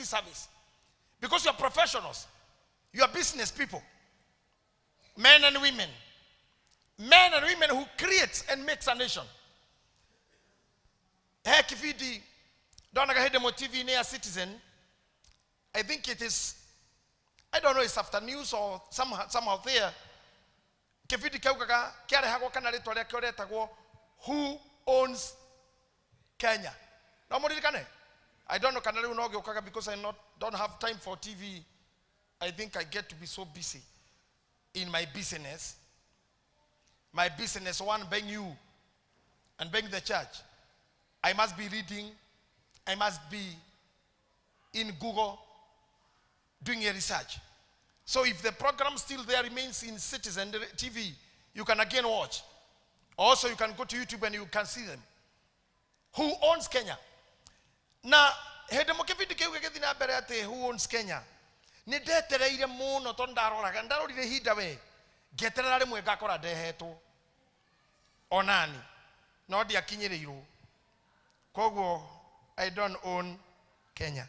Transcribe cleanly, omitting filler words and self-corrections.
this service. Because you are professionals. You are business people. Men and women. Men and women who create and makes a nation. Heck, if you don't have demo TV near Citizen, I think it is, I don't know, it's after news or somehow there. Who owns Kenya? I don't know because I don't have time for TV. I think I get to be so busy in my business. My business, one being you and being the church. I must be reading. I must be in Google doing a research. So if the program still there remains in Citizen TV, you can again watch. Also, you can go to YouTube and you can see them. Who owns Kenya? Now, who owns Kenya? Ni detereire muno tondaroraga ndarorire hinda we geterera rimwe ngakora ndehetwo onani no ndiakinyirirwo koguo I don't own Kenya.